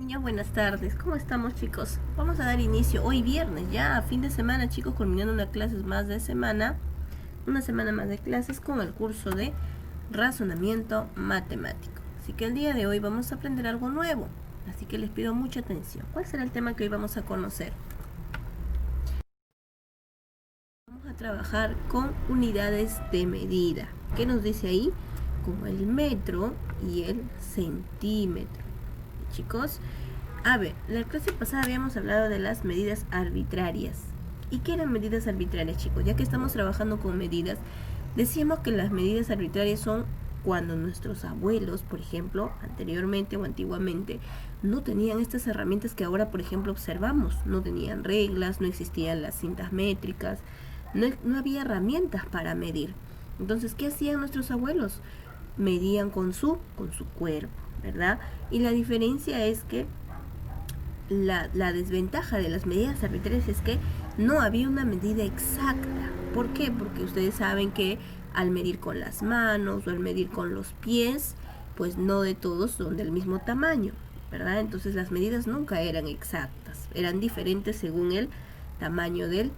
Niños, buenas tardes. ¿Cómo estamos, chicos? Vamos a dar inicio hoy viernes, ya a fin de semana, chicos, culminando una clases más de semana, una semana más de clases con el curso de razonamiento matemático. Así que el día de hoy vamos a aprender algo nuevo, así que les pido mucha atención. ¿Cuál será el tema que hoy vamos a conocer? Vamos a trabajar con unidades de medida. ¿Qué nos dice ahí? Como el metro y el centímetro. Chicos, a ver, la clase pasada habíamos hablado de las medidas arbitrarias. ¿Y qué eran medidas arbitrarias, chicos? Ya que estamos trabajando con medidas, decíamos que las medidas arbitrarias son cuando nuestros abuelos, por ejemplo, anteriormente o antiguamente, no tenían estas herramientas que ahora, por ejemplo, observamos. No tenían reglas, no existían las cintas métricas, no había herramientas para medir. Entonces, ¿qué hacían nuestros abuelos? Medían con su cuerpo, ¿verdad? Y la diferencia es que la desventaja de las medidas arbitrarias es que no había una medida exacta. ¿Por qué? Porque ustedes saben que al medir con las manos o al medir con los pies, pues no de todos son del mismo tamaño, ¿verdad? Entonces las medidas nunca eran exactas, eran diferentes según el tamaño de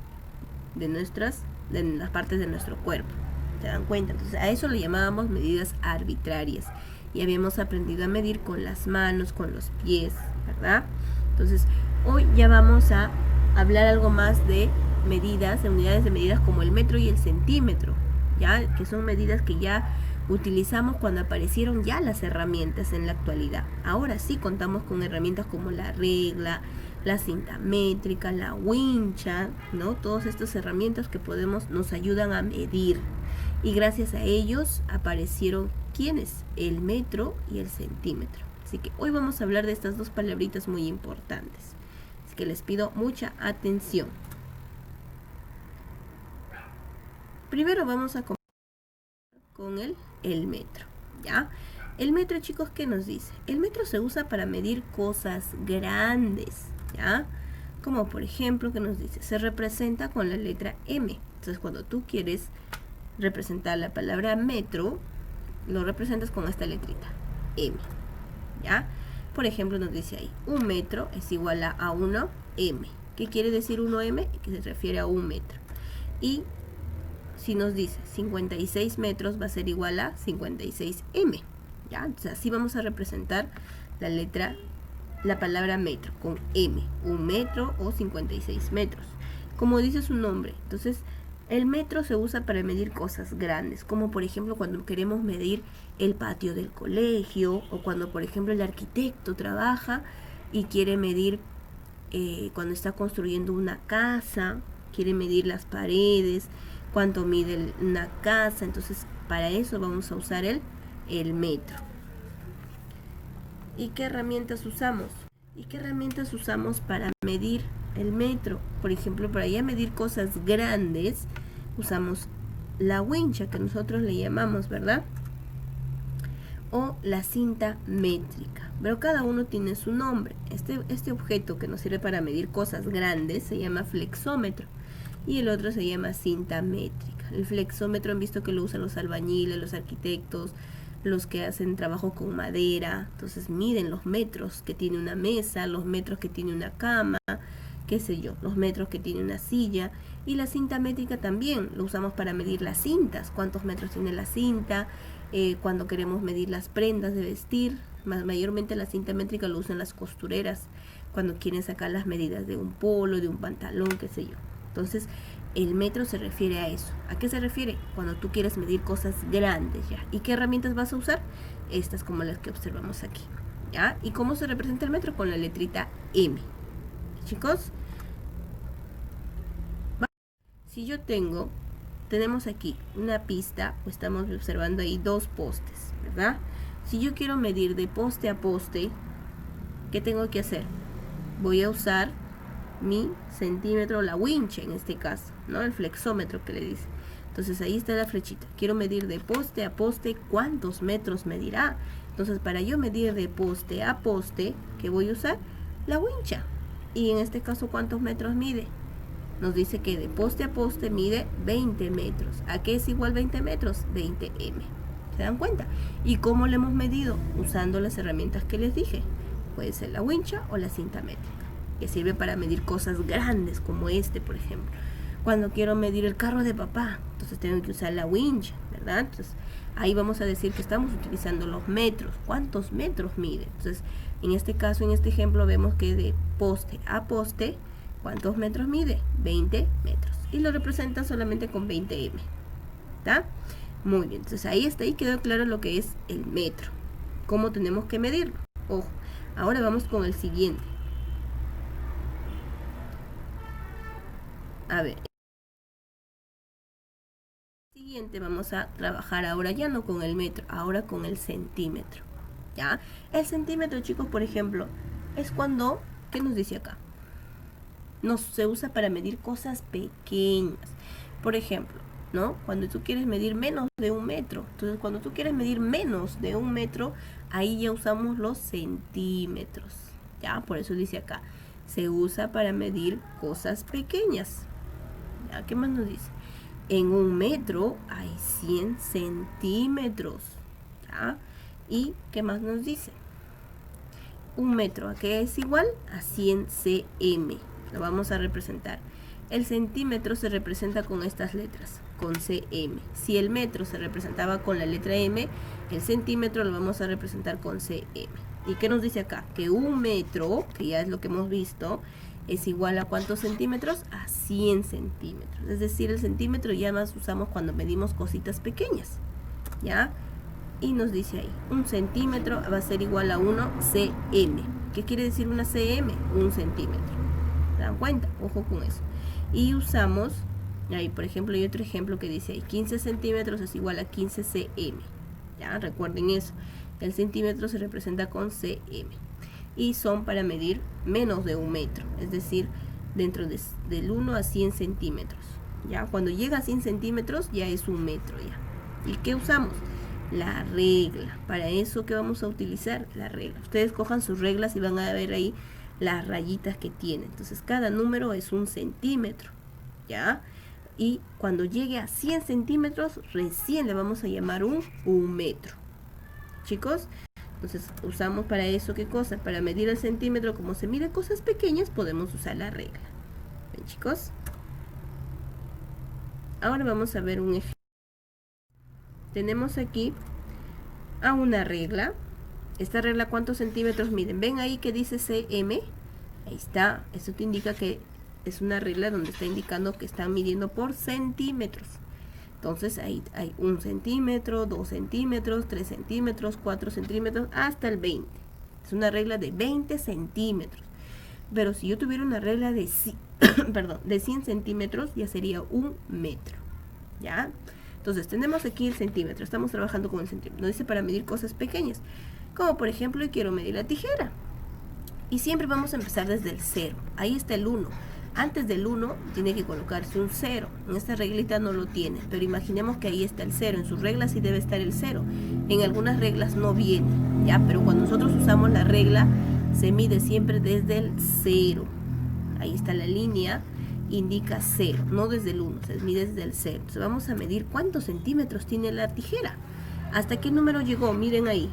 las partes de nuestro cuerpo. ¿Se dan cuenta? Entonces a eso le llamábamos medidas arbitrarias. Y habíamos aprendido a medir con las manos, con los pies, ¿verdad? Entonces hoy ya vamos a hablar algo más de medidas, de unidades de medidas como el metro y el centímetro, ya que son medidas que ya utilizamos cuando aparecieron ya las herramientas en la actualidad. Ahora sí contamos con herramientas como la regla, la cinta métrica, la wincha, ¿no? Todas estas herramientas que nos ayudan a medir. Y gracias a ellos aparecieron ¿quiénes? El metro y el centímetro. Así que hoy vamos a hablar de estas dos palabritas muy importantes. Así que les pido mucha atención. Primero vamos a comenzar con el metro, ¿ya? El metro, chicos, ¿qué nos dice? El metro se usa para medir cosas grandes, ¿ya? Como por ejemplo, ¿qué nos dice? Se representa con la letra M. Entonces, cuando tú quieres representar la palabra metro, lo representas con esta letrita, M, ¿ya? Por ejemplo, nos dice ahí, un metro es igual a 1M. ¿Qué quiere decir 1M? Que se refiere a un metro. Y si nos dice 56 metros, va a ser igual a 56M, ¿ya? Entonces así vamos a representar la palabra metro, con M, un metro o 56 metros. Como dice su nombre, entonces el metro se usa para medir cosas grandes, como por ejemplo cuando queremos medir el patio del colegio, o cuando por ejemplo el arquitecto trabaja y quiere medir cuando está construyendo una casa, quiere medir las paredes, cuánto mide una casa. Entonces para eso vamos a usar el metro. ¿Y qué herramientas usamos? Para medir el metro? Por ejemplo, para ya medir cosas grandes, usamos la wincha, que nosotros le llamamos, ¿verdad? O la cinta métrica. Pero cada uno tiene su nombre. Este objeto que nos sirve para medir cosas grandes se llama flexómetro. Y el otro se llama cinta métrica. El flexómetro han visto que lo usan los albañiles, los arquitectos, los que hacen trabajo con madera. Entonces miden los metros que tiene una mesa, los metros que tiene una cama, qué sé yo, los metros que tiene una silla. Y la cinta métrica también lo usamos para medir las cintas, cuántos metros tiene la cinta, cuando queremos medir las prendas de vestir. Mayormente la cinta métrica lo usan las costureras cuando quieren sacar las medidas de un polo, de un pantalón, qué sé yo. Entonces el metro se refiere a eso. ¿A qué se refiere? Cuando tú quieres medir cosas grandes, ¿ya? ¿Y qué herramientas vas a usar? Estas como las que observamos aquí, ¿ya? ¿Y cómo se representa el metro? Con la letrita M. Chicos, si yo tenemos aquí una pista, o estamos observando ahí dos postes, ¿verdad? Si yo quiero medir de poste a poste, ¿qué tengo que hacer? Voy a usar mi centímetro, la wincha en este caso, ¿no? El flexómetro que le dice. Entonces ahí está la flechita. Quiero medir de poste a poste, ¿cuántos metros medirá? Entonces para yo medir de poste a poste, ¿qué voy a usar? La wincha. Y en este caso, ¿cuántos metros mide? Nos dice que de poste a poste mide 20 metros. ¿A qué es igual 20 metros? 20M. ¿Se dan cuenta? ¿Y cómo lo hemos medido? Usando las herramientas que les dije. puede ser la wincha o la cinta métrica, que sirve para medir cosas grandes como este, por ejemplo. Cuando quiero medir el carro de papá, entonces tengo que usar la wincha, ¿verdad? Entonces ahí vamos a decir que estamos utilizando los metros. ¿Cuántos metros mide? Entonces, en este caso, en este ejemplo, vemos que de poste a poste, ¿cuántos metros mide? 20 metros. Y lo representan solamente con 20 m. ¿Está? Muy bien. Entonces ahí quedó claro lo que es el metro. ¿Cómo tenemos que medirlo? Ojo. Ahora vamos con el siguiente. A ver. Siguiente vamos a trabajar ahora ya no con el metro, ahora con el centímetro. ¿Ya? El centímetro, chicos, por ejemplo, es cuando, ¿qué nos dice acá? Se usa para medir cosas pequeñas. Por ejemplo, ¿no? Cuando tú quieres medir menos de 1 metro. Entonces, cuando tú quieres medir menos de 1 metro, ahí ya usamos los centímetros. ¿Ya? Por eso dice acá, se usa para medir cosas pequeñas. ¿Ya? ¿Qué más nos dice? En 1 metro hay 100 centímetros. ¿Ya? ¿Y qué más nos dice? 1 metro, ¿a qué es igual? A 100 cm. Lo vamos a representar. El centímetro se representa con estas letras, con cm. Si el metro se representaba con la letra m, el centímetro lo vamos a representar con cm. ¿Y qué nos dice acá? Que 1 metro, que ya es lo que hemos visto, es igual a ¿cuántos centímetros? A 100 centímetros. Es decir, el centímetro ya más usamos cuando medimos cositas pequeñas. ¿Ya? Y nos dice ahí, 1 centímetro va a ser igual a 1 cm. ¿Qué quiere decir una cm? 1 centímetro. ¿Se dan cuenta? Ojo con eso. Y usamos, ahí por ejemplo hay otro ejemplo que dice ahí, 15 centímetros es igual a 15 cm. ¿Ya? Recuerden eso. El centímetro se representa con cm. Y son para medir menos de 1 metro. Es decir, dentro del 1 a 100 centímetros. ¿Ya? Cuando llega a 100 centímetros ya es 1 metro ya. ¿Y qué usamos? La regla. Para eso, ¿qué vamos a utilizar? La regla. Ustedes cojan sus reglas y van a ver ahí las rayitas que tienen. Entonces, cada número es 1 centímetro. ¿Ya? Y cuando llegue a 100 centímetros, recién le vamos a llamar un metro. Chicos, entonces usamos para eso, ¿qué cosa? Para medir el centímetro, como se mide cosas pequeñas, podemos usar la regla. ¿Ven, chicos? Ahora vamos a ver un ejemplo. Tenemos aquí a una regla. Esta regla, ¿cuántos centímetros miden? ¿Ven ahí que dice cm? Ahí está. Eso te indica que es una regla donde está indicando que están midiendo por centímetros. Entonces ahí hay 1 centímetro, 2 centímetros, 3 centímetros, 4 centímetros, hasta el 20. Es una regla de 20 centímetros. Pero si yo tuviera una regla de, de 100 centímetros, ya sería 1 metro. ¿Ya? Entonces tenemos aquí el centímetro, estamos trabajando con el centímetro. Nos dice para medir cosas pequeñas, como por ejemplo, yo quiero medir la tijera. Y siempre vamos a empezar desde el 0. Ahí está el 1. Antes del 1 tiene que colocarse un 0. En esta reglita no lo tiene, pero imaginemos que ahí está el 0. En sus reglas sí debe estar el 0. En algunas reglas no viene, ¿ya? Pero cuando nosotros usamos la regla, se mide siempre desde el 0. Ahí está la línea, indica 0, no desde el 1, se mide desde el 0. Entonces vamos a medir cuántos centímetros tiene la tijera. ¿Hasta qué número llegó? Miren ahí,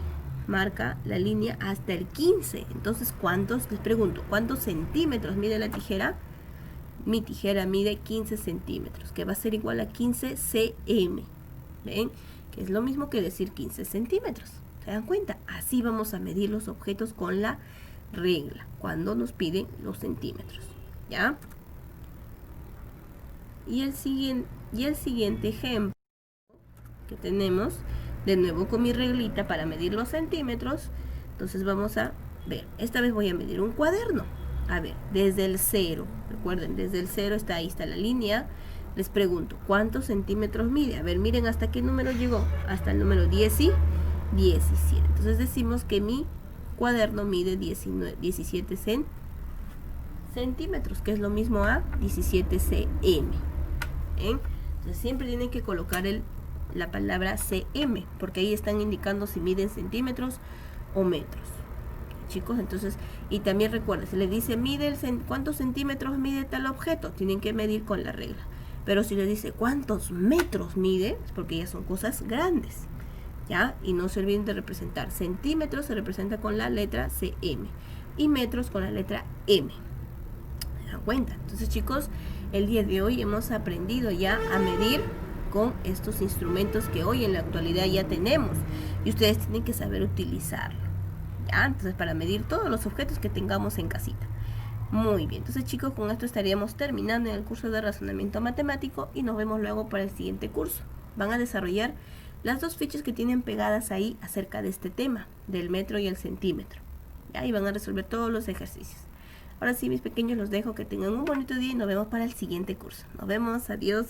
marca la línea hasta el 15. Entonces, ¿cuántos? Les pregunto, ¿cuántos centímetros mide la tijera? Mi tijera mide 15 centímetros, que va a ser igual a 15 cm. ¿Ven? Que es lo mismo que decir 15 centímetros. ¿Se dan cuenta? Así vamos a medir los objetos con la regla, cuando nos piden los centímetros. ¿Ya? Y el siguiente ejemplo que tenemos, de nuevo con mi reglita para medir los centímetros. Entonces vamos a ver, esta vez voy a medir un cuaderno. A ver, desde el 0, recuerden, desde el 0 está ahí, está la línea. Les pregunto, ¿cuántos centímetros mide? A ver, miren hasta qué número llegó, hasta el número 10 y 17. Entonces decimos que mi cuaderno mide 17 centímetros, que es lo mismo a 17 cm. Entonces siempre tienen que colocar la palabra cm, porque ahí están indicando si miden centímetros o metros. Chicos, entonces, y también recuerden, se les dice cuántos centímetros mide tal objeto, tienen que medir con la regla. Pero si les dice cuántos metros mide, es porque ya son cosas grandes, ¿ya? Y no se olviden de representar. Centímetros se representa con la letra cm. y metros con la letra M. ¿Se dan cuenta? Entonces, chicos, el día de hoy hemos aprendido ya a medir con estos instrumentos que hoy en la actualidad ya tenemos y ustedes tienen que saber utilizarlo. ¿Ya? Entonces, para medir todos los objetos que tengamos en casita. Muy bien, entonces chicos, con esto estaríamos terminando en el curso de razonamiento matemático y nos vemos luego para el siguiente curso. Van a desarrollar las dos fichas que tienen pegadas ahí acerca de este tema, del metro y el centímetro. ¿Ya? Y van a resolver todos los ejercicios. Ahora sí, mis pequeños, los dejo, que tengan un bonito día y nos vemos para el siguiente curso. Nos vemos, adiós.